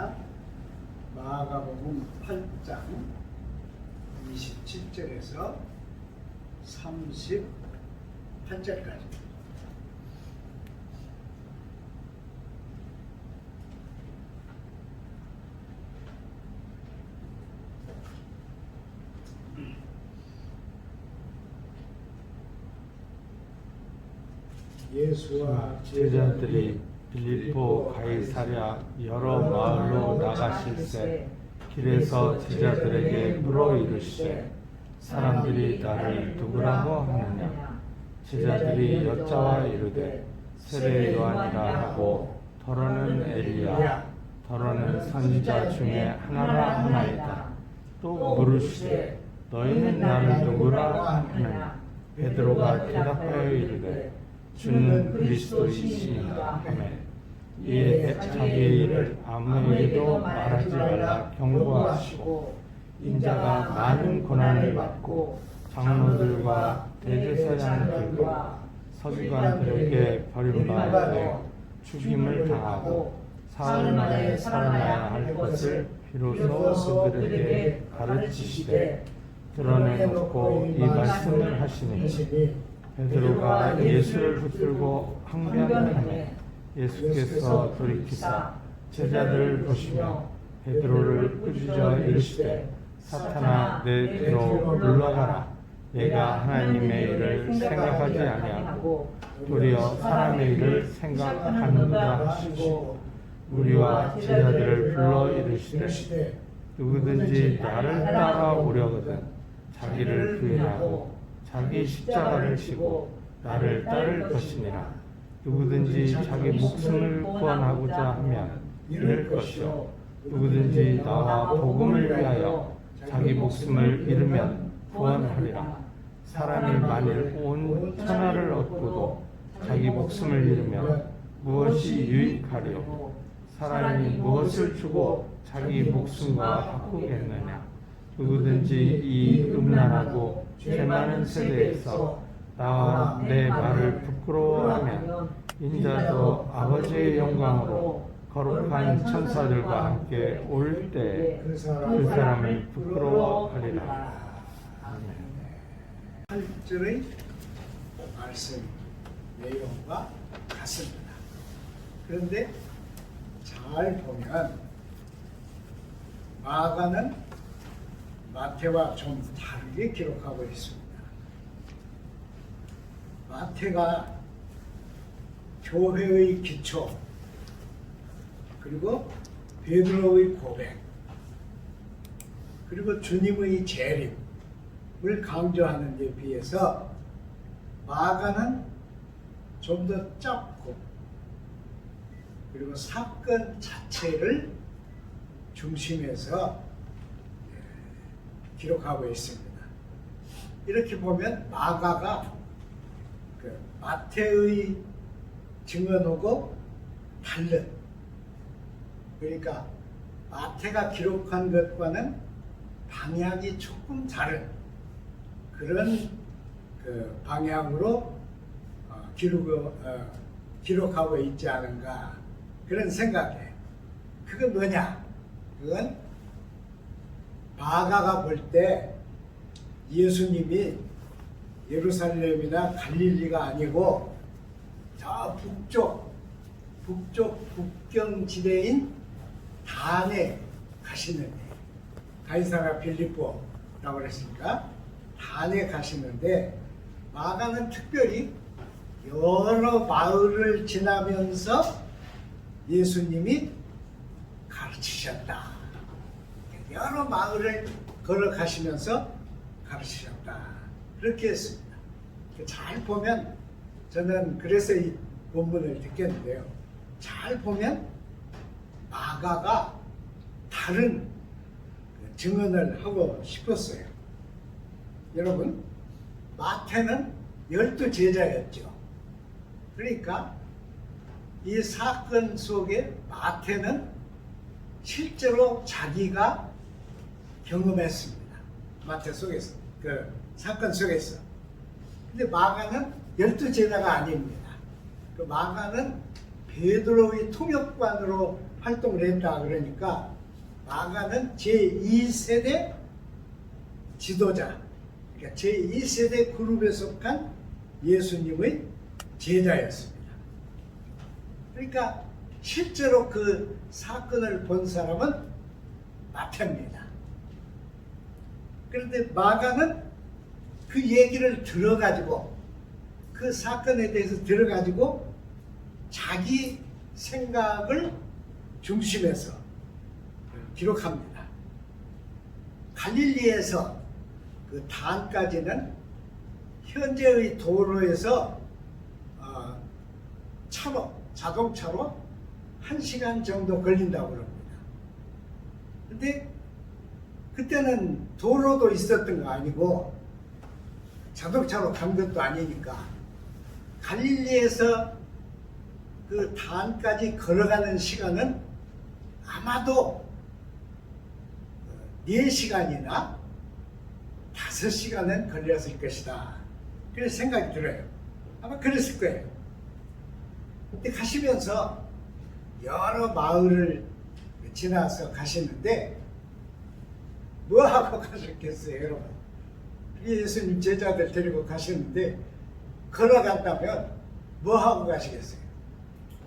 있습니다. 마가복음 8장 27절에서 38절까지. 예수와 제자들이 빌립보 가이사랴 여러 마을로 나가실새 길에서 제자들에게 물어 이르시되 사람들이 나를 누구라고 하느냐. 제자들이 여짜와 이르되 세례 요한이라 하고 더러는 엘리야 더러는 선지자 중에 하나라 하나이다. 또 물으시되 너희는 나를 누구라 하느냐. 베드로가 대답하여 이르되 주는 그리스도이시니라 하매 이에 자기의 일을 아무에게도 말하지 말라 경고하시고 인자가 많은 고난을 받고 장로들과 대제사장들과 서기관들에게 버림받아 죽임을 당하고 사흘 만에 살아나야 할 것을 비로소 그들에게 가르치시되 드러내놓고 이 말씀을 하시니 베드로가 예수를 붙들고 항변하매 예수께서 돌이키사 제자들을 보시며 베드로를 꾸짖어 이르시되 사탄아 내 뒤로 물러가라. 내가 하나님의 일을 생각하지 아니하고 도리어 사람의 일을 생각하는도다 하시고 우리와 제자들을 불러 이르시되 누구든지 나를 따라오려거든 자기를 부인하고 자기 십자가를 지고 나를 따를 것이니라. 누구든지 자기 목숨을 구원하고자 하면 잃을 것이요 누구든지 나와 복음을 위하여 자기 목숨을 잃으면 구원하리라. 사람이 만일 온 천하를 얻고도 자기 목숨을 잃으면 무엇이 유익하리요. 사람이 무엇을 주고 자기 목숨과 바꾸겠느냐. 누구든지 이 음란하고 죄 많은 세대에서 나와 내 말을 부끄러워하면 인자도 아버지의 영광으로 거룩한 천사들과 함께 올 때 그 사람을 부끄러워하리라. 아멘. 8절의 말씀 내용과 같습니다. 그런데 잘 보면 마가는 마태와 좀 다르게 기록하고 있습니다. 마태가 교회의 기초, 그리고 베드로의 고백, 그리고 주님의 재림을 강조하는 데 비해서 마가는 좀 더 짧고 그리고 사건 자체를 중심에서 기록하고 있습니다. 이렇게 보면 마가가 마태의 증언하고 다른, 그러니까 마태가 기록한 것과는 방향이 조금 다른 그런 방향으로 기록하고 있지 않은가 그런 생각에, 그건 뭐냐? 그건 마가가 볼 때 예수님이 예루살렘이나 갈릴리가 아니고 저 북쪽 국경지대인 단에 가시는데, 가이사랴 빌립보라고 그랬으니까 단에 가시는데, 마가는 특별히 여러 마을을 지나면서 예수님이 가르치셨다. 여러 마을을 걸어가시면서 가르치셨다. 그렇게 했습니다. 잘 보면, 저는 그래서 이 본문을 듣겠는데요. 잘 보면 마가가 다른 증언을 하고 싶었어요. 여러분, 마태는 12제자였죠. 그러니까 이 사건 속에 마태는 실제로 자기가 경험했습니다. 마태 속에서, 그 사건 속에서. 근데 마가는 12제자가 아닙니다. 그 마가는 베드로의 통역관으로 활동을 했다 그러니까 마가는 제2세대 지도자, 그러니까 제2세대 그룹에 속한 예수님의 제자였습니다. 그러니까 실제로 그 사건을 본 사람은 마태입니다. 그런데 마가는 그 얘기를 들어가지고 그 사건에 대해서 들어가지고 자기 생각을 중심에서 기록합니다. 갈릴리에서 그 단까지는 현재의 도로에서 자동차로 1시간 정도 걸린다고 그럽니다. 근데 그때는 도로도 있었던 거 아니고 자동차로 간 것도 아니니까 갈릴리에서 그 단까지 걸어가는 시간은 아마도 4시간이나 5시간은 걸렸을 것이다. 그래서 생각이 들어요. 아마 그랬을 거예요. 근데 가시면서 여러 마을을 지나서 가시는데 뭐 하고 가셨겠어요, 여러분? 예수님 제자들 데리고 가시는데 걸어간다면 뭐 하고 가시겠어요?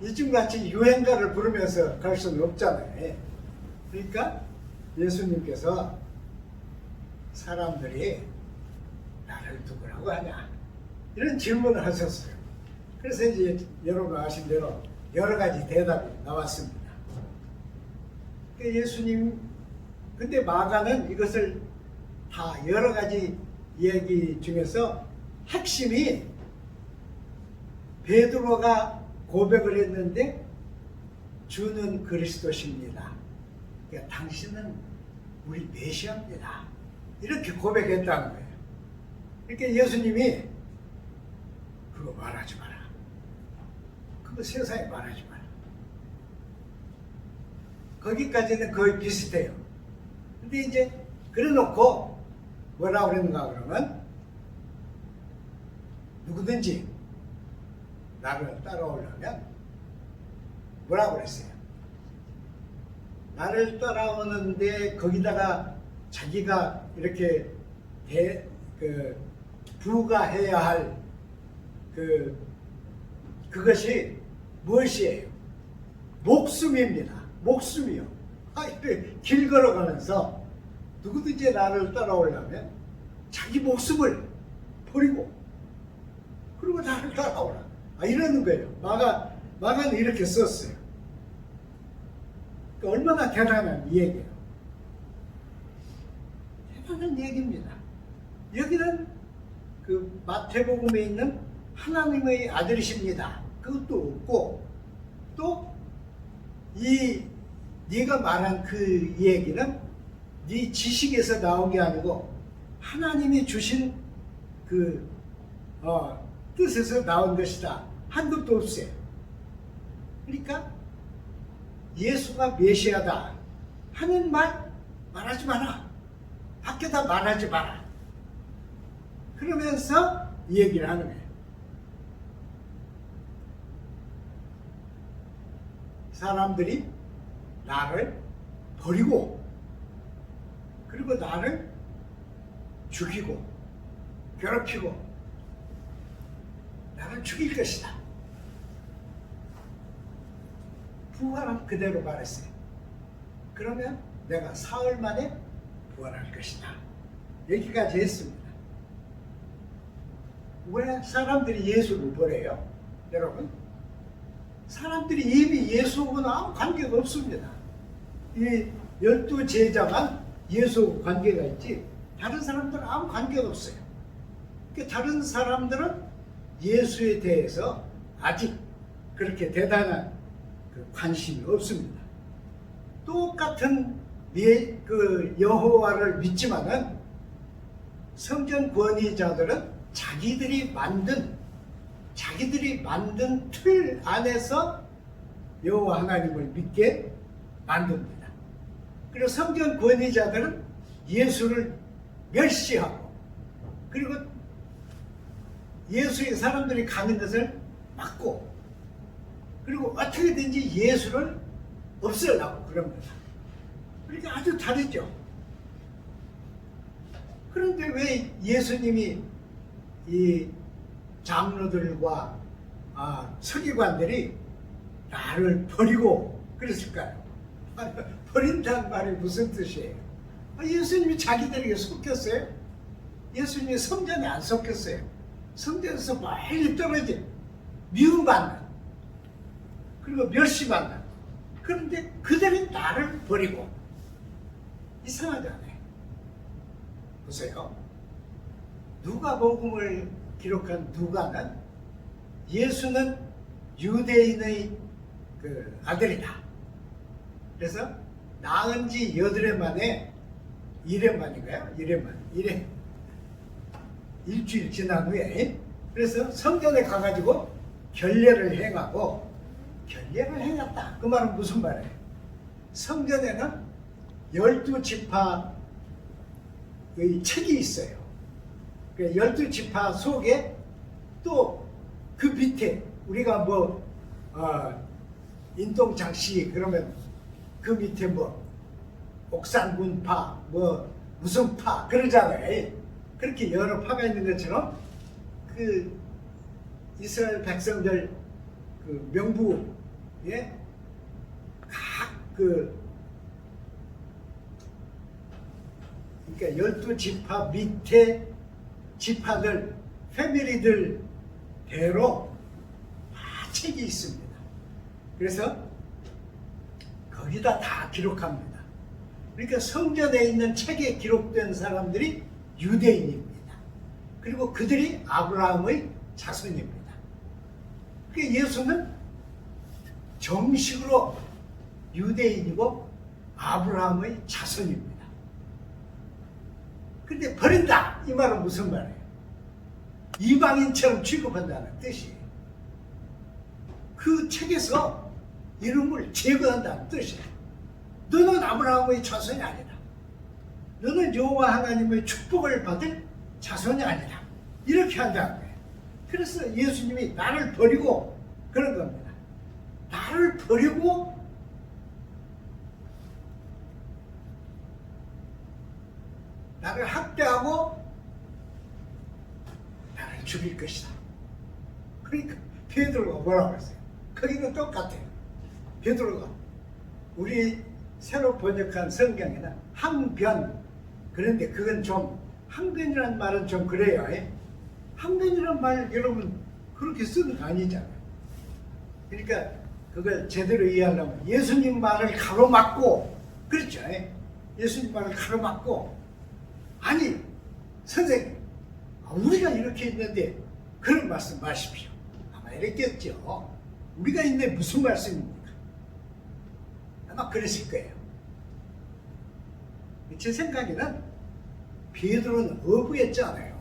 요즘같이 유행가를 부르면서 갈 수는 없잖아요. 그러니까 예수님께서 사람들이 나를 누구라고 하냐? 이런 질문을 하셨어요. 그래서 이제 여러분 아신 대로 여러 가지 대답이 나왔습니다. 예수님, 근데 마가는 이것을 다 여러 가지 얘기 중에서 핵심이 베드로가 고백을 했는데 주는 그리스도십니다. 그러니까 당신은 우리 메시아입니다. 이렇게 고백했다는 거예요. 그러니까 예수님이 그거 말하지 마라. 그거 세상에 말하지 마라. 거기까지는 거의 비슷해요. 근데 이제 그래놓고 뭐라고 그랬는가 그러면 누구든지 나를 따라오려면 뭐라고 그랬어요? 나를 따라오는데 거기다가 자기가 이렇게 부가해야 할 그것이 무엇이에요? 목숨입니다. 목숨이요. 길 걸어가면서 누구든지 나를 따라오려면 자기 목숨을 버리고 그리고 나를 따라오라. 이러는 거예요. 마가는 이렇게 썼어요. 그러니까 얼마나 대단한 얘기예요. 대단한 얘기입니다. 여기는 그 마태복음에 있는 하나님의 아들이십니다. 그것도 없고 또 네가 말한 그 얘기는 네 지식에서 나온 게 아니고 하나님이 주신 그 뜻에서 나온 것이다. 한 것도 없어요. 그러니까 예수가 메시아다 하는 말하지 마라. 밖에다 말하지 마라. 그러면서 이 얘기를 하는 거예요. 사람들이 나를 버리고 그리고 나를 죽이고 괴롭히고 나를 죽일 것이다. 부활은 그대로 말했어요. 그러면 내가 사흘 만에 부활할 것이다. 여기까지 했습니다. 왜 사람들이 예수를 버려요? 여러분, 사람들이 이미 예수하고는 아무 관계가 없습니다. 이 12 제자만 예수하고 관계가 있지 다른 사람들은 아무 관계가 없어요. 그러니까 다른 사람들은 예수에 대해서 아직 그렇게 대단한 관심이 없습니다. 똑같은 그 여호와를 믿지만은 성전 권위자들은 자기들이 만든 틀 안에서 여호와 하나님을 믿게 만듭니다. 그리고 성전 권위자들은 예수를 멸시하고 그리고 예수의 사람들이 가는 것을 막고 그리고 어떻게든지 예수를 없애려고 그럽니다. 그러니까 아주 다르죠. 그런데 왜 예수님이 이 장로들과 서기관들이 나를 버리고 그랬을까요? 버린다는 말이 무슨 뜻이에요? 예수님이 자기들에게 속였어요? 예수님이 성전에 안 속였어요. 성전에서 멀리 떨어져 미움받는, 그리고 멸시받는. 그런데 그들이 나를 버리고. 이상하잖아요. 보세요. 누가복음을 기록한 누가는 예수는 유대인의 그 아들이다. 그래서 낳은 지 8해 만에 1회 만인가요? 1회 만. 1회. 일주일 지난 후에 그래서 성전에 가가지고 결례를 행하고, 결례를 행했다. 그 말은 무슨 말이에요? 성전에는 12지파의 책이 있어요. 그 12지파 속에 또 그 밑에 우리가 인동장씨 그러면 그 밑에 옥산군파 무슨 파 그러잖아요. 그렇게 여러 파가 있는 것처럼 그 이스라엘 백성들 그 명부에 각 그러니까 12지파 밑에 지파들 패밀리들 대로 다 책이 있습니다. 그래서 거기다 다 기록합니다. 그러니까 성전에 있는 책에 기록된 사람들이 유대인입니다. 그리고 그들이 아브라함의 자손입니다. 그러니까 예수는 정식으로 유대인이고 아브라함의 자손입니다. 그런데 버린다 이 말은 무슨 말이에요? 이방인처럼 취급한다는 뜻이에요. 그 책에서 이름을 제거한다는 뜻이에요. 너는 아브라함의 자손이 아니다. 너는 여호와 하나님의 축복을 받을 자손이 아니다. 이렇게 한다는 거예요. 그래서 예수님이 나를 버리고 그런 겁니다. 나를 버리고 나를 학대하고 나를 죽일 것이다. 그러니까 베드로가 뭐라고 했어요? 거기는 똑같아요. 베드로가 우리 새로 번역한 성경에는 항변, 그런데 그건 좀 항변이라는 말은 좀 그래요. 항변이라는 말 여러분 그렇게 쓰는 거 아니잖아요. 그러니까 그걸 제대로 이해하려면 예수님 말을 가로막고, 그렇죠? 예수님 말을 가로막고, 아니 선생님 우리가 이렇게 있는데 그런 말씀 마십시오. 아마 이랬겠죠. 우리가 있는데 무슨 말씀입니까? 아마 그러실 거예요. 제 생각에는 베드로는 어부였잖아요.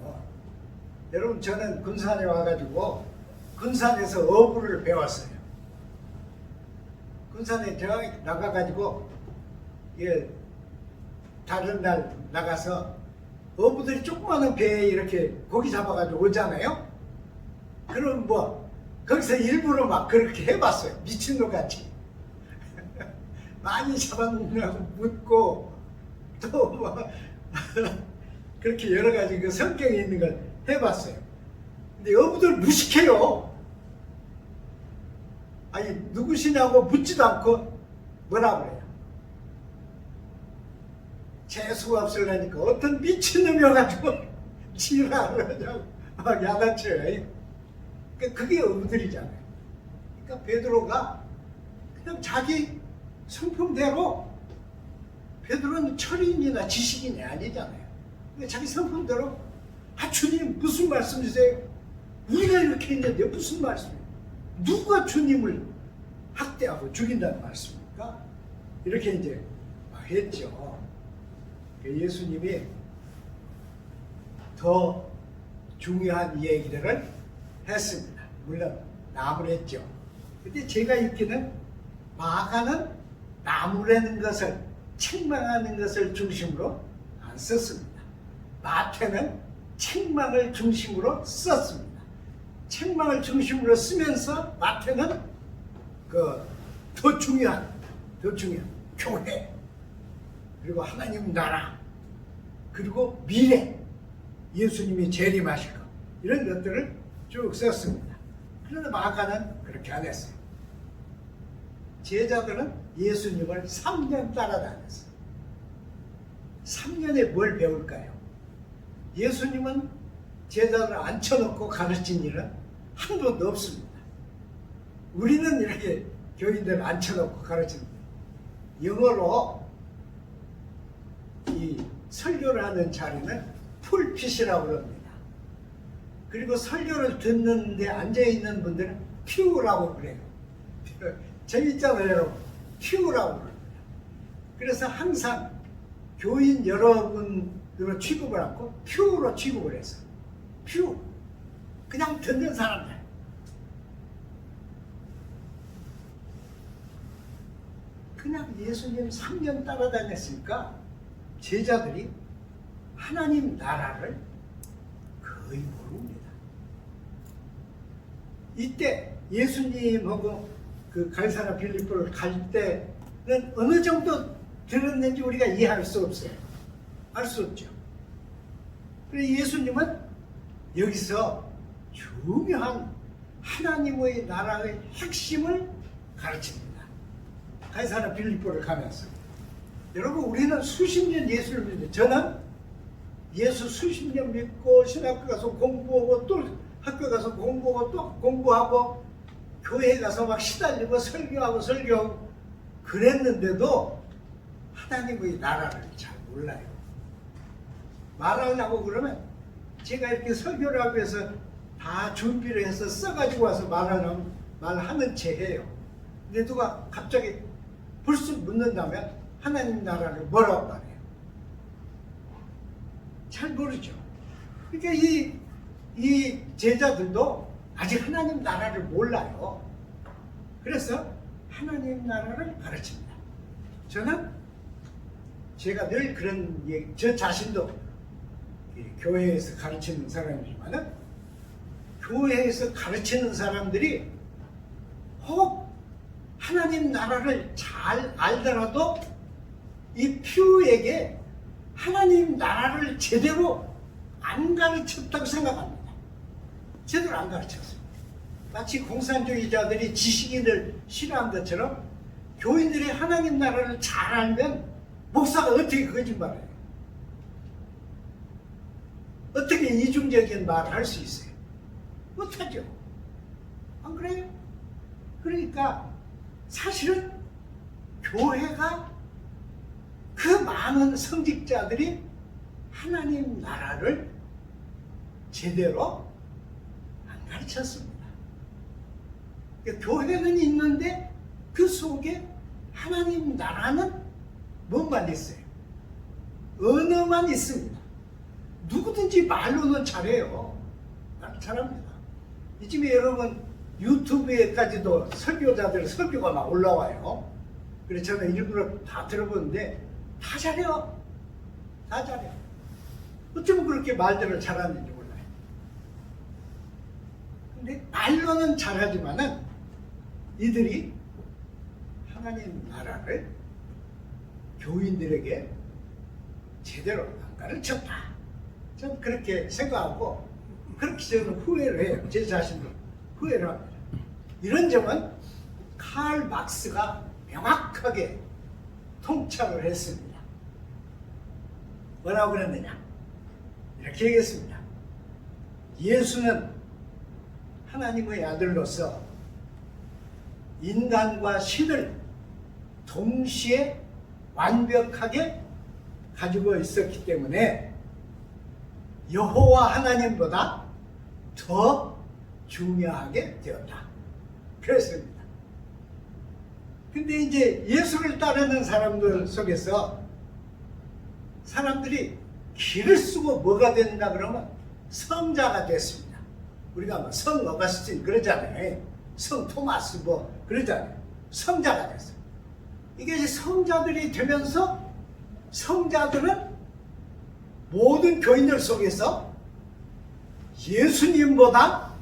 여러분 저는 군산에 와가지고 군산에서 어부를 배웠어요. 군산에 제가 나가가지고 다른 날 나가서 어부들이 조그마한 배에 이렇게 고기 잡아가지고 오잖아요. 그럼 거기서 일부러 막 그렇게 해봤어요. 미친놈같이. 많이 잡았느냐고 묻고 또 그렇게 여러 가지 그 성격이 있는 걸 해봤어요. 근데 어부들 무식해요. 아니 누구시냐고 묻지도 않고 뭐라 그래요? 재수가 없으려니까 어떤 미친놈이어가지고 지랄을 하냐고 막 야단쳐요. 그러니까 그게 어부들이잖아요. 그러니까 베드로가 그냥 자기 성품대로, 베드로는 철인이나 지식인이 아니잖아요. 그러니까 자기 성품대로 주님 무슨 말씀이세요? 우리가 이렇게 있는데 무슨 말씀이에요? 누가 주님을 학대하고 죽인다는 말씀입니까? 이렇게 이제 했죠. 예수님이 더 중요한 얘기들을 했습니다. 물론 나무랬죠. 근데 제가 읽기는 마가는 나무라는 것을, 책망하는 것을 중심으로 안 썼습니다. 마태는 책망을 중심으로 썼습니다. 책망을 중심으로 쓰면서 마태는 더 중요한 더 중요한 교회, 그리고 하나님 나라, 그리고 미래, 예수님이 재림하실 것, 이런 것들을 쭉 썼습니다. 그런데 마가는 그렇게 안 했어요. 제자들은 예수님을 3년 따라다녔어요. 3년에 뭘 배울까요? 예수님은 제자들을 앉혀놓고 가르친 일은 한 번도 없습니다. 우리는 이렇게 교인들을 앉혀놓고 가르칩니다. 영어로 이 설교를 하는 자리는 풀핏이라고 합니다. 그리고 설교를 듣는데 앉아있는 분들은 퓨라고 그래요. 재밌잖아요, 여러분. 퓨라고 그래요. 그래서 항상 교인 여러분으로 취급을 하고 퓨로 취급을 했어요. 퓨. 그냥 듣는 사람들. 그냥 예수님 3년 따라다녔으니까 제자들이 하나님 나라를 거의 모릅니다. 이때 예수님하고 그 갈사라 빌립보를 갈 때는 어느 정도 들었는지 우리가 이해할 수 없어요. 알 수 없죠. 그래서 예수님은 여기서 중요한 하나님의 나라의 핵심을 가르칩니다. 갈사라 빌립보를 가면서. 여러분, 우리는 수십 년 예수를 믿는데, 저는 예수 수십 년 믿고 신학교 가서 공부하고 또 학교 가서 공부하고 또 공부하고 교회 가서 막 시달리고 설교하고 그랬는데도 하나님의 나라를 잘 몰라요. 말하려고 그러면 제가 이렇게 설교를 하기 위해서 다 준비를 해서 써가지고 와서 말하는 채 해요. 근데 누가 갑자기 불쑥 묻는다면 하나님 나라를 뭐라고 말해요? 잘 모르죠. 그러니까 이 제자들도 아직 하나님 나라를 몰라요. 그래서 하나님 나라를 가르칩니다. 저는 제가 늘 그런 얘기, 저 자신도 교회에서 가르치는 사람이지만은 교회에서 가르치는 사람들이 혹 하나님 나라를 잘 알더라도 이 퓨에게 하나님 나라를 제대로 안 가르쳤다고 생각합니다. 제대로 안 가르쳤어요. 마치 공산주의자들이 지식인을 싫어한 것처럼 교인들이 하나님 나라를 잘 알면 목사가 어떻게 거짓말해요? 어떻게 이중적인 말을 할 수 있어요? 못하죠. 안 그래요? 그러니까 사실은 교회가 그 많은 성직자들이 하나님 나라를 제대로 안 가르쳤습니다. 그러니까 교회는 있는데 그 속에 하나님 나라는 뭔만 있어요? 언어만 있습니다. 누구든지 말로는 잘해요. 잘합니다. 이쯤에 여러분 유튜브에까지도 설교자들 설교가 막 올라와요. 그래서 저는 일부러 다 들어보는데 다 잘해요. 다 잘해요. 어쩌면 그렇게 말들을 잘하는지 몰라요. 근데 말로는 잘하지만은 이들이 하나님 나라를 교인들에게 제대로 안 가르쳤다. 저는 그렇게 생각하고 그렇게 저는 후회를 해요. 제 자신도 후회를 합니다. 이런 점은 칼 막스가 명확하게 통찰을 했습니다. 뭐라고 그랬느냐? 이렇게 얘기했습니다. 예수는 하나님의 아들로서 인간과 신을 동시에 완벽하게 가지고 있었기 때문에 여호와 하나님보다 더 중요하게 되었다. 그랬습니다. 근데 이제 예수를 따르는 사람들 속에서 사람들이 길을 쓰고 뭐가 된다 그러면 성자가 됐습니다. 우리가 뭐 성 어거스틴 그러잖아요. 성 토마스 뭐 그러잖아요. 성자가 됐어요. 이게 이제 성자들이 되면서 성자들은 모든 교인들 속에서 예수님보다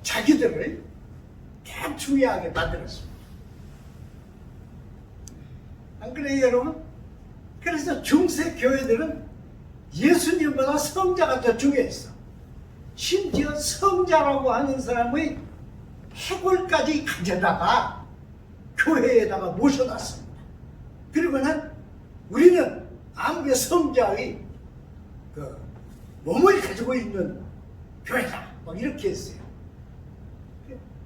자기들을 더 중요하게 만들었습니다. 안 그래요, 여러분? 그래서 중세 교회들은 예수님보다 성자가 더 중요했어. 심지어 성자라고 하는 사람의 해골까지 가져다가 교회에다가 모셔놨습니다. 그리고는 우리는 아무개 성자의 그 몸을 가지고 있는 교회다. 막 이렇게 했어요.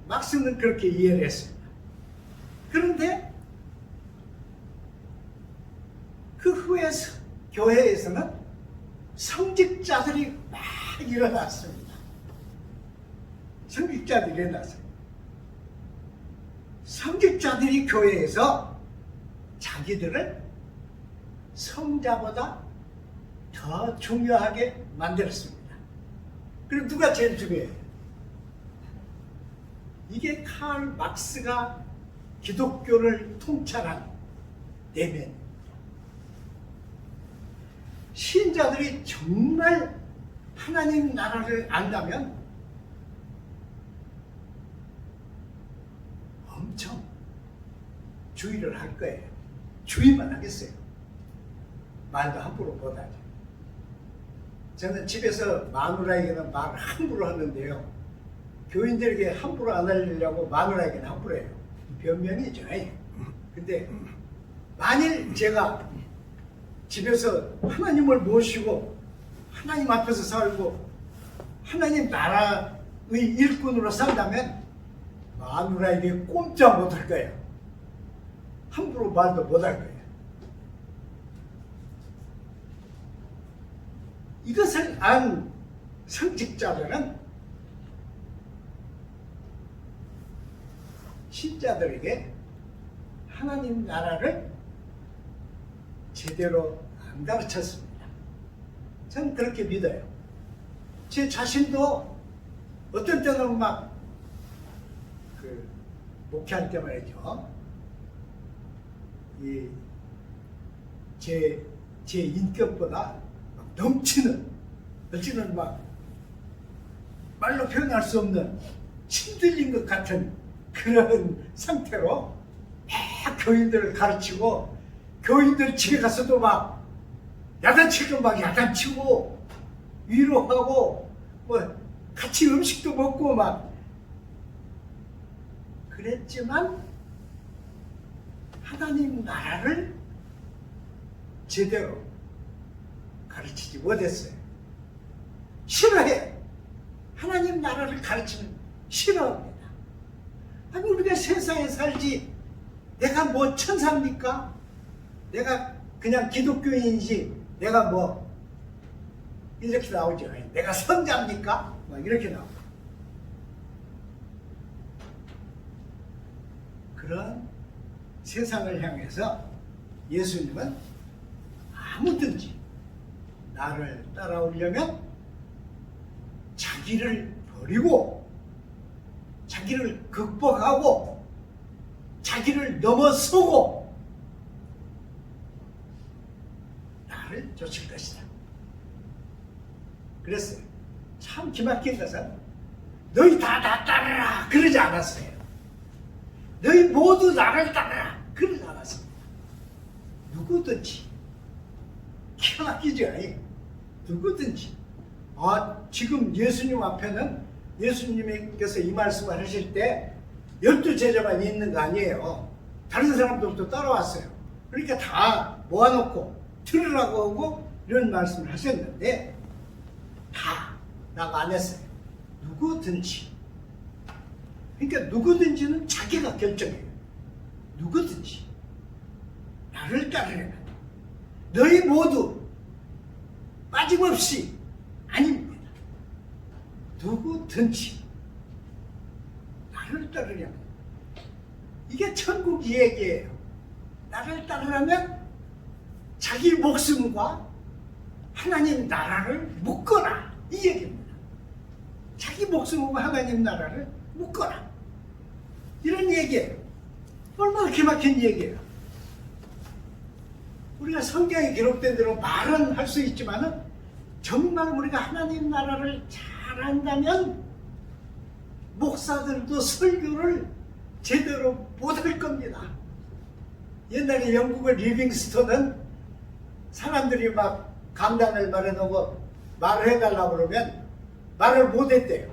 막스는 그렇게 이해를 했습니다. 그런데 그 후에 교회에서는 성직자들이 막 일어났습니다. 성직자들이 일어났어요. 성직자들이 교회에서 자기들을 성자보다 더 중요하게 만들었습니다. 그럼 누가 제일 중요해요? 이게 칼 막스가 기독교를 통찰한 내면. 신자들이 정말 하나님 나라를 안다면 엄청 주의를 할 거예요. 주의만 하겠어요. 말도 함부로 못하죠. 저는 집에서 마누라에게는 말을 함부로 하는데요. 교인들에게 함부로 안 하려고 마누라에게는 함부로 해요. 변명이죠. 근데 만일 제가 집에서 하나님을 모시고 하나님 앞에서 살고 하나님 나라의 일꾼으로 산다면 마누라에게 꼼짝 못할 거예요. 함부로 말도 못할 거예요. 이것을 안 성직자들은 신자들에게 하나님 나라를 제대로 안 가르쳤습니다. 저는 그렇게 믿어요. 제 자신도 어떤 때는 막 목회할 때 말이죠. 제 인격보다 막 넘치는 막 말로 표현할 수 없는 힘들린 것 같은 그런 상태로 막 교인들을 가르치고 교인들 집에 가서도 막 야단치고 막 야단치고 위로하고 뭐 같이 음식도 먹고 막 그랬지만 하나님 나라를 제대로 가르치지 못했어요. 싫어해. 하나님 나라를 가르치면 싫어합니다. 아니 우리가 세상에 살지 내가 뭐 천사입니까? 내가 그냥 기독교인이지 내가 뭐 이렇게 나오죠. 내가 성자입니까? 막 이렇게 나오죠. 그런 세상을 향해서 예수님은 아무든지 나를 따라오려면 자기를 버리고 자기를 극복하고 자기를 넘어서고 나를 쫓을 것이다. 그랬어요. 참 기막힌 것은 너희 다 나 따르라 그러지 않았어요. 너희 모두 나를 따르라 그러지 않았습니다. 누구든지 기가 막히죠. 누구든지 지금 예수님 앞에는 예수님께서 이 말씀을 하실 때 12제자만 있는 거 아니에요. 다른 사람들도 따라왔어요. 그러니까 다 모아놓고 들으라고 하고 이런 말씀을 하셨는데 다 나가 안 했어요. 누구든지. 그러니까 누구든지는 자기가 결정해요. 누구든지 나를 따르려면 너희 모두 빠짐없이 아닙니다. 누구든지 나를 따르려면 이게 천국 얘기예요. 나를 따르려면 자기 목숨과 하나님 나라를 묶어라 이 얘기입니다. 자기 목숨과 하나님 나라를 묶어라 이런 얘기예요. 얼마나 기막힌 얘기예요. 우리가 성경에 기록된 대로 말은 할 수 있지만은 정말 우리가 하나님 나라를 잘한다면 목사들도 설교를 제대로 못할 겁니다. 옛날에 영국의 리빙스톤은 사람들이 막 강단을 마련하고 말을 해달라고 그러면 말을 못했대요.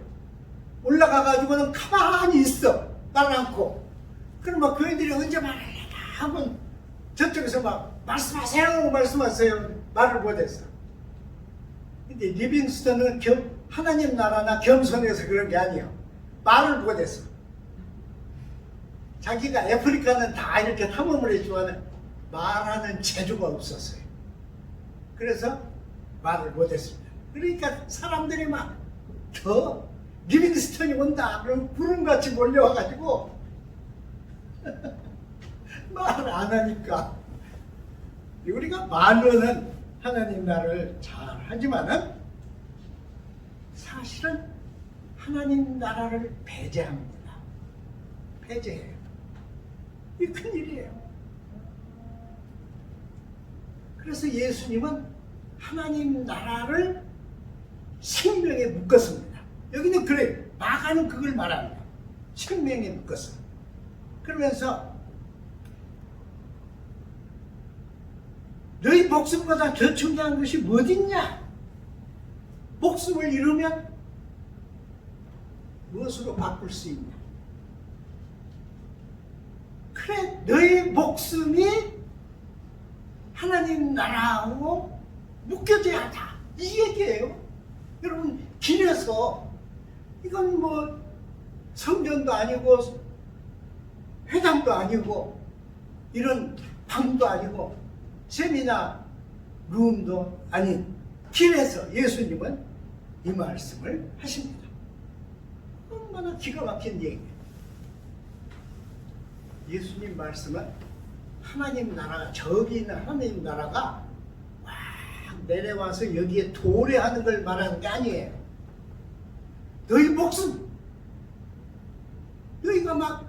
올라가가지고는 가만히 있어. 말 않고. 그럼 막 교인들이 언제 말하려나 하면 저쪽에서 막 말씀하세요 말을 못했어. 근데 리빙스턴은 하나님 나라나 겸손해서 그런 게 아니에요. 말을 못했어. 자기가 아프리카는 다 이렇게 탐험을 했지만 말하는 재주가 없었어요. 그래서 말을 못했습니다. 그러니까 사람들이 막 더 리빙스턴이 온다 그럼 구름같이 몰려와가지고 말 안 하니까 우리가 말로는 하나님 나라를 잘 하지만은 사실은 하나님 나라를 배제합니다. 배제해요. 이 큰일이에요. 그래서 예수님은 하나님 나라를 생명에 묶었습니다. 여기는 그래요. 마가는 그걸 말합니다. 생명에 묶었어. 그러면서 너희 목숨보다 더 중요한 것이 뭐딨냐? 목숨을 잃으면 무엇으로 바꿀 수 있냐? 그래, 너희 목숨이 하나님 나라하고 묶여져야 한다. 이 얘기예요. 여러분, 길에서 이건 뭐 성전도 아니고 회당도 아니고 이런 방도 아니고 세미나 룸도 아닌 길에서 예수님은 이 말씀을 하십니다. 얼마나 기가 막힌 얘기예요. 예수님 말씀은 하나님 나라가 저기 있는 하나님 나라가 막 내려와서 여기에 도래하는 걸 말하는 게 아니에요. 너희 목숨, 너희가 막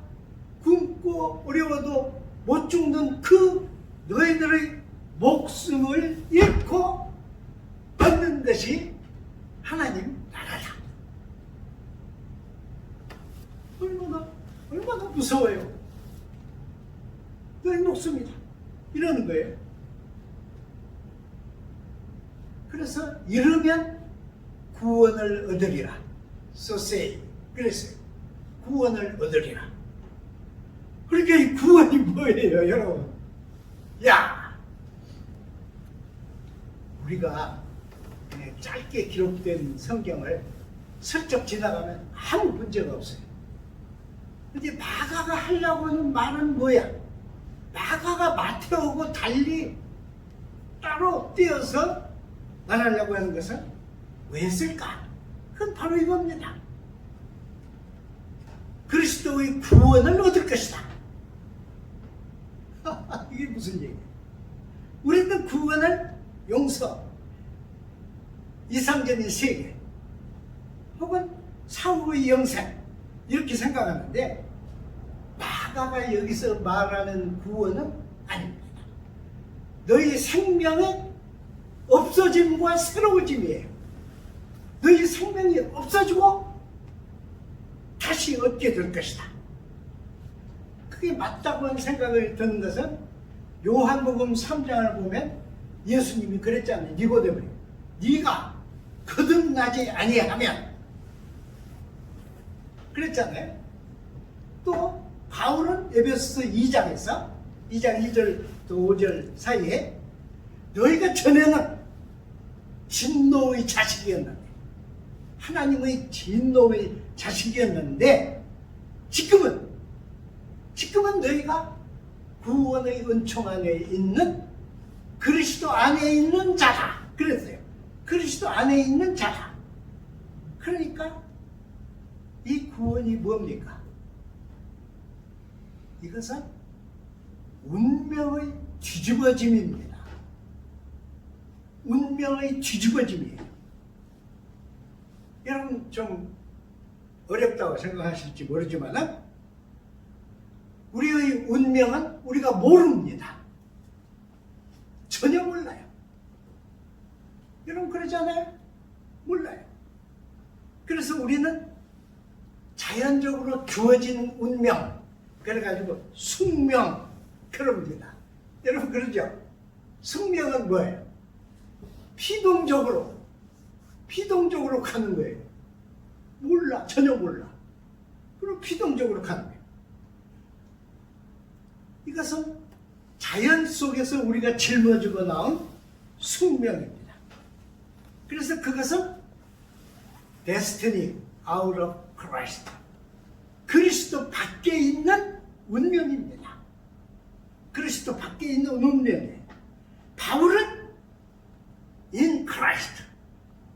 굶고 어려워도 못 죽는 그 너희들의 목숨을 잃고 얻는 것이 하나님 나라다. 얼마나 무서워요. 너희 목숨이다. 이러는 거예요. 그래서 잃으면 구원을 얻으리라. So say. 그랬어요. 구원을 얻으리라. 그러니까 이 구원이 뭐예요, 여러분? 야! 우리가 짧게 기록된 성경을 슬쩍 지나가면 아무 문제가 없어요. 근데 마가가 하려고 하는 말은 뭐야? 마가가 마태오고 달리 따로 떼어서 말하려고 하는 것은 왜 했을까? 그건 바로 이겁니다. 그리스도의 구원을 얻을 것이다. 이게 무슨 얘기예요? 우리는 구원을 용서, 이상적인 세계, 혹은 사후의 영생 이렇게 생각하는데 마가가 여기서 말하는 구원은 아닙니다. 너희 생명의 없어짐과 새로워짐이에요. 너희 생명이 없어지고 다시 얻게 될 것이다. 그게 맞다고 생각을 드는 것은 요한복음 3장을 보면 예수님이 그랬잖아요. 니고데모에 네가 거듭나지 아니하면 그랬잖아요. 또 바울은 에베소서 2장에서 2장 2절 또 5절 사이에 너희가 전에는 진노의 자식이었는데 하나님의 진노의 자식이었는데 지금은 너희가 구원의 은총 안에 있는 그리스도 안에 있는 자다. 그랬어요. 그리스도 안에 있는 자다. 그러니까 이 구원이 뭡니까? 이것은 운명의 뒤집어짐입니다. 운명의 뒤집어짐이에요. 여러분 좀 어렵다고 생각하실지 모르지만 우리의 운명은 우리가 모릅니다. 전혀 몰라요. 여러분 그러잖아요? 몰라요. 그래서 우리는 자연적으로 주어진 운명, 그래가지고 숙명, 그럽니다. 여러분 그러죠? 숙명은 뭐예요? 피동적으로 가는 거예요. 몰라, 전혀 몰라. 그리고 피동적으로 가는 거예요. 이것은 자연 속에서 우리가 짊어지고 나온 숙명입니다. 그래서 그것은 destiny out of Christ. 그리스도 밖에 있는 운명입니다. 그리스도 밖에 있는 운명이에요. 바울은 in Christ.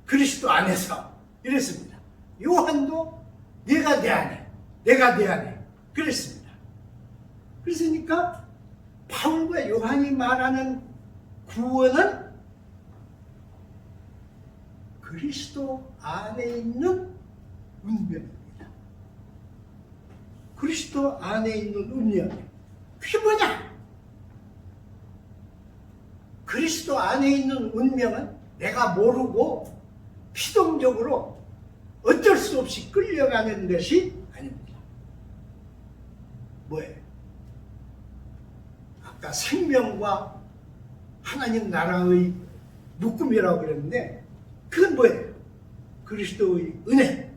그리스도 안에서 이랬습니다. 요한도 내가 내 안에 그랬습니다. 그랬으니까 바울과 요한이 말하는 구원은 그리스도 안에 있는 운명입니다. 그리스도 안에 있는 운명. 그게 뭐냐? 그리스도 안에 있는 운명은 내가 모르고 피동적으로 어쩔 수 없이 끌려가는 것이 아닙니다. 뭐예요? 아까 생명과 하나님 나라의 묶음이라고 그랬는데 그건 뭐예요? 그리스도의 은혜,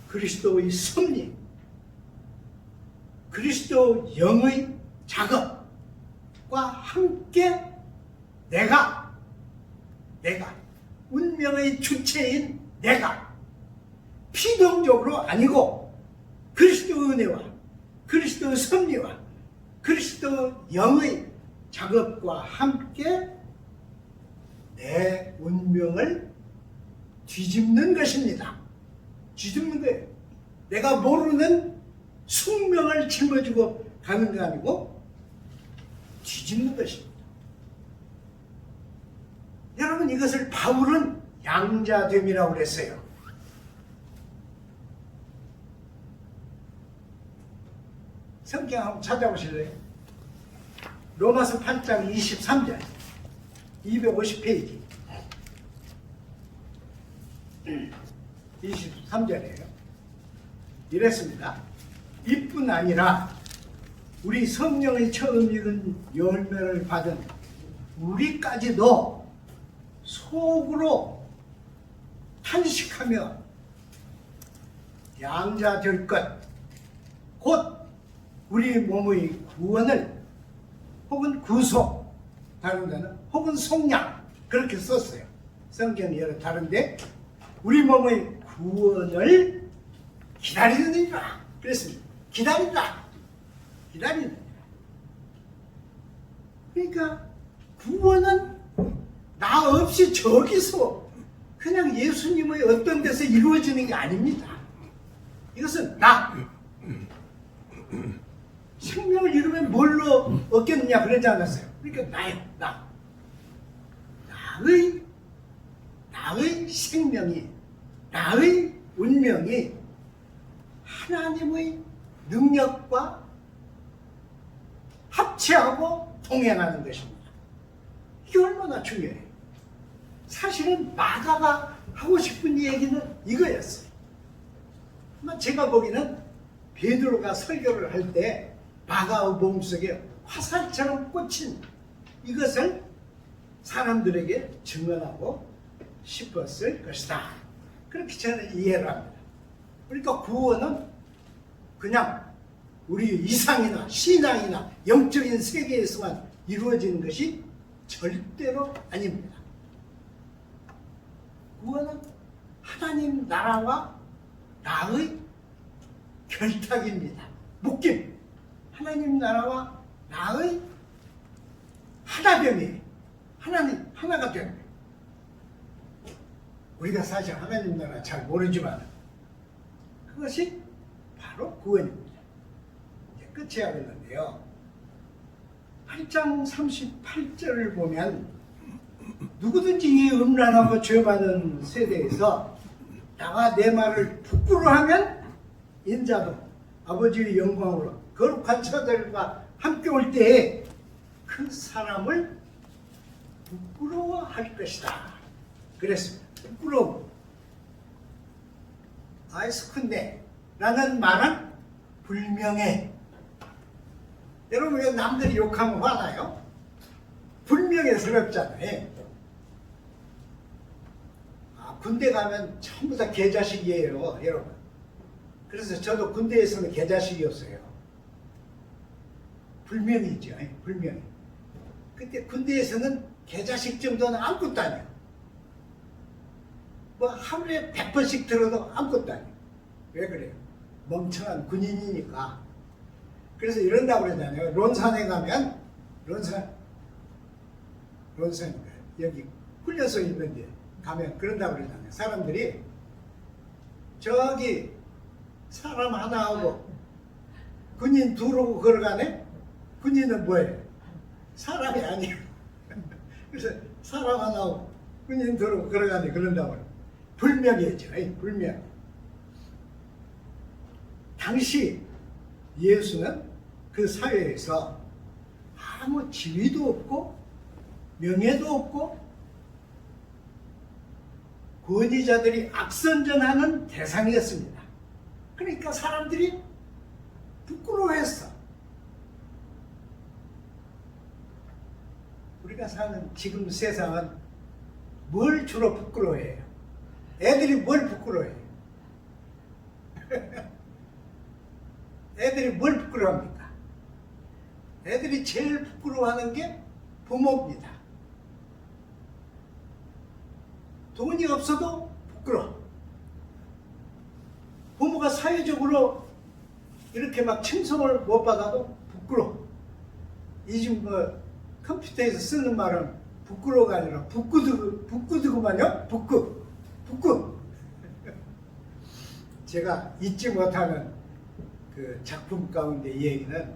그리스도의 섭리, 그리스도 영의 작업과 함께 내가 운명의 주체인 내가 피동적으로 아니고 그리스도 은혜와 그리스도 섭리와 그리스도 영의 작업과 함께 내 운명을 뒤집는 것입니다. 뒤집는 거예요. 내가 모르는 숙명을 짊어지고 가는 게 아니고 뒤집는 것입니다. 여러분 이것을 바울은 양자됨이라고 그랬어요. 성경 한번 찾아보실래요? 로마서 8장 23절 250페이지 23절이에요. 이랬습니다. 이뿐 아니라 우리 성령의 처음 익은 열매를 받은 우리까지도 속으로 탄식하며 양자 될 것, 곧 우리 몸의 구원을 혹은 구속, 다른 데는 혹은 속량 그렇게 썼어요. 성경이 여러 다른데 우리 몸의 구원을 기다리느니라 그랬습니다. 기다린다. 그러니까 구원은 나 없이 저기서 그냥 예수님의 어떤 데서 이루어지는 게 아닙니다. 이것은 나 생명을 이루면 뭘로 얻겠느냐 그러지 않았어요. 그러니까 나예요. 나의 생명이, 나의 운명이 하나님의 능력과 합치하고 동행하는 것입니다. 이게 얼마나 중요해요. 사실은 마가가 하고 싶은 얘기는 이거였어요. 제가 보기에는 베드로가 설교를 할 때 마가의 몸속에 화살처럼 꽂힌 이것을 사람들에게 증언하고 싶었을 것이다. 그렇게 저는 이해를 합니다. 그러니까 구원은 그냥 우리 이상이나 신앙이나 영적인 세계에서만 이루어지는 것이 절대로 아닙니다. 구원은 하나님 나라와 나의 결탁입니다. 묶임. 하나님 나라와 나의 하나됨이에요. 하나님 하나가 되는 거예요. 우리가 사실 하나님 나라 잘 모르지만 그것이 바로 구원입니다. 이제 끝이 하겠는데요. 8장 38절을 보면 누구든지 이 음란하고 죄받은 세대에서 나와 내 말을 부끄러워하면 인자도 아버지의 영광으로 거룩한 처들과 함께 올 때에 그 사람을 부끄러워할 것이다. 그랬습니다. 부끄러움. 아이스컨대 라는 말은 불명예, 여러분 왜 남들이 욕하면 화나요? 불명예스럽잖아요. 군대 가면 전부 다 개자식이에요, 여러분. 그래서 저도 군대에서는 개자식이었어요. 불명이죠, 불명이. 그때 군대에서는 개자식 정도는 안고 다녀. 뭐 하루에 100번씩 들어도 안고 다녀. 왜 그래요? 멍청한 군인이니까. 그래서 이런다고 그러잖아요. 론산에 가면, 론산 여기 훈련소 있는데 가면 그런다고 그러잖아요. 사람들이 저기 사람 하나하고 군인 둘하고 걸어가네? 군인은 뭐예요? 사람이 아니에요. 그래서 사람 하나하고 군인 둘하고 걸어가네 그런다고 그래요. 불명예죠. 불명. 당시 예수는 그 사회에서 아무 지위도 없고 명예도 없고 권위자들이 악선전하는 대상이었습니다. 그러니까 사람들이 부끄러워했어. 우리가 사는 지금 세상은 뭘 주로 부끄러워해요? 애들이 뭘 부끄러워해요? 애들이 뭘 부끄러워합니까? 애들이 제일 부끄러워하는 게 부모입니다. 돈이 없어도 부끄러워. 부모가 사회적으로 이렇게 막 칭송을 못 받아도 부끄러워. 요즘 뭐 컴퓨터에서 쓰는 말은 부끄러워가 아니라 부끄드구만요. 부끄. 제가 잊지 못하는 그 작품 가운데 이 얘기는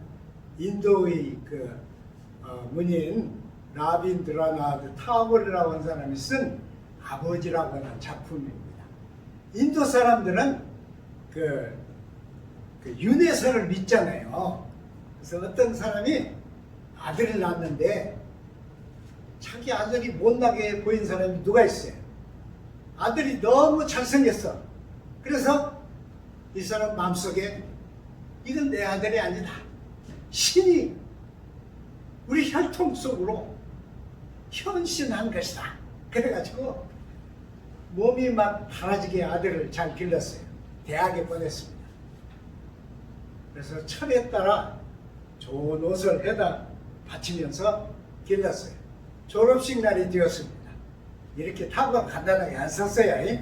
인도의 그 문인 라빈드라나드 타고르라고 하는 사람이 쓴 아버지라고 하는 작품입니다. 인도 사람들은 그 윤회설을 믿잖아요. 그래서 어떤 사람이 아들을 낳았는데 자기 아들이 못나게 보인 사람이 누가 있어요? 아들이 너무 잘생겼어. 그래서 이 사람 마음속에 이건 내 아들이 아니다. 신이 우리 혈통 속으로 현신한 것이다. 그래가지고 몸이 막 달아지게 아들을 잘 길렀어요. 대학에 보냈습니다. 그래서 철에 따라 좋은 옷을 해다 바치면서 길렀어요. 졸업식 날이 되었습니다. 이렇게 타고 간단하게 안 썼어요.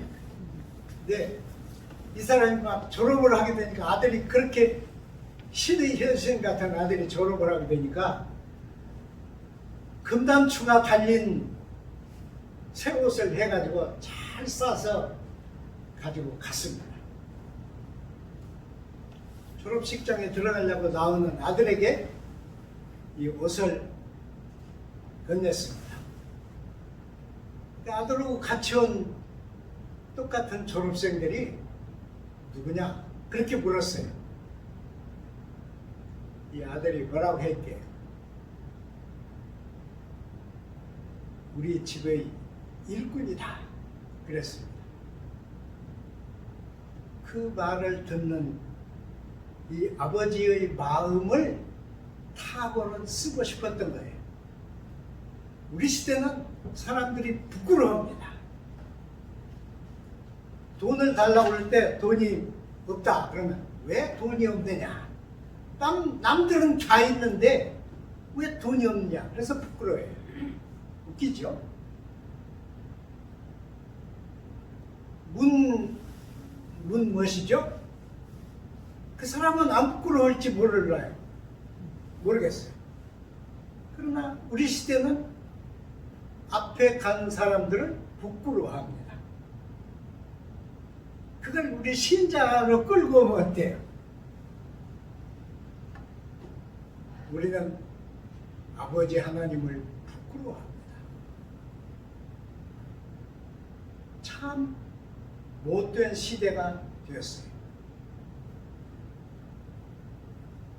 근데 이 사람이 막 졸업을 하게 되니까 아들이 그렇게 신의 현신 같은 아들이 졸업을 하게 되니까 금단추가 달린 새 옷을 해가지고 잘 싸서 가지고 갔습니다. 졸업식장에 들어가려고 나오는 아들에게 이 옷을 건넸습니다. 아들하고 같이 온 똑같은 졸업생들이 누구냐? 그렇게 물었어요. 이 아들이 뭐라고 했게? 우리 집의 일꾼이다. 그랬습니다. 그 말을 듣는 이 아버지의 마음을 타고는 쓰고 싶었던 거예요. 우리 시대는 사람들이 부끄러워합니다. 돈을 달라고 할 때 돈이 없다. 그러면 왜 돈이 없느냐? 남들은 다 있는데 왜 돈이 없느냐? 그래서 부끄러워해요. 웃기죠? 문 무엇이죠? 그 사람은 안 부끄러울지 모르겠어요. 그러나 우리 시대는 앞에 간 사람들을 부끄러워합니다. 그걸 우리 신자로 끌고 오면 어때요? 우리는 아버지 하나님을 부끄러워합니다. 참 못된 시대가 되었어요.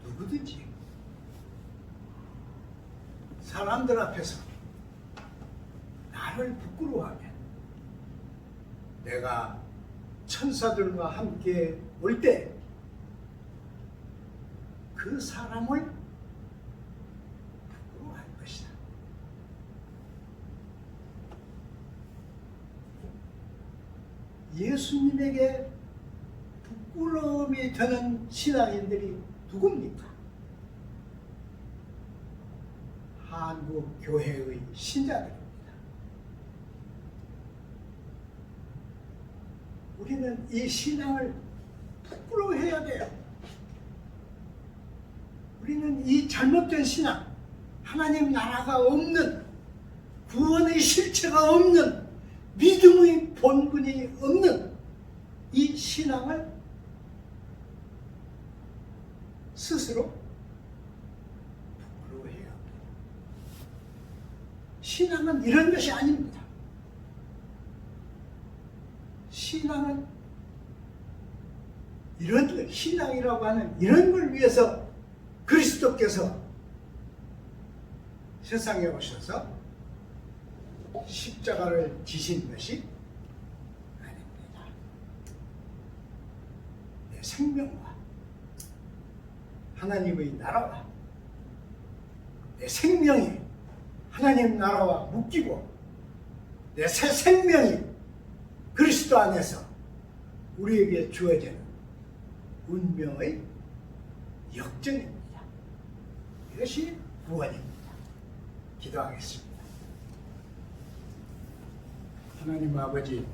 누구든지 사람들 앞에서 나를 부끄러워하면 내가 천사들과 함께 올 때 그 사람을 예수님에게 부끄러움이 되는 신앙인들이 누굽니까? 한국 교회의 신자들입니다. 우리는 이 신앙을 부끄러워해야 돼요. 우리는 이 잘못된 신앙, 하나님 나라가 없는, 구원의 실체가 없는, 믿음의 본분이 없는 이 신앙을 스스로 부끄러워해야 합니다. 신앙은 이런 것이 아닙니다. 신앙은 이런 신앙이라고 하는 이런 걸 위해서 그리스도께서 세상에 오셔서 십자가를 지신 것이 아닙니다. 내 생명과 하나님의 나라와 내 생명이 하나님 나라와 묶이고 내 새 생명이 그리스도 안에서 우리에게 주어지는 운명의 역전입니다. 이것이 구원입니다. 기도하겠습니다. 하나님 아버지,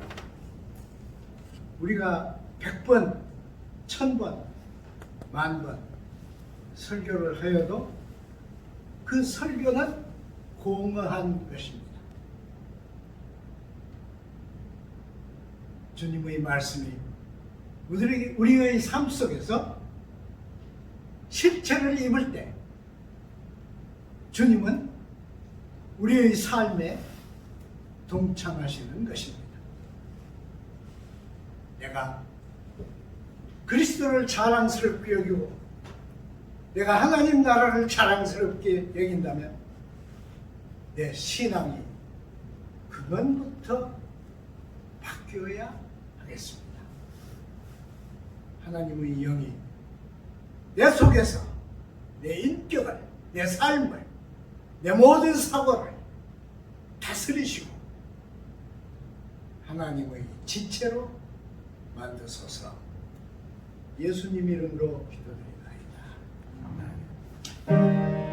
우리가 100번, 1000번, 10,000번 설교를 하여도 그 설교는 공허한 것입니다. 주님의 말씀이 우리의 삶 속에서 실체를 입을 때 주님은 우리의 삶에 동참하시는 것입니다. 내가 그리스도를 자랑스럽게 여기고 내가 하나님 나라를 자랑스럽게 여긴다면 내 신앙이 근원부터 바뀌어야 하겠습니다. 하나님의 영이 내 속에서 내 인격을, 내 삶을, 내 모든 사고를 다스리시고 하나님의 지체로 만드소서. 예수님 이름으로 기도드립니다. 아멘.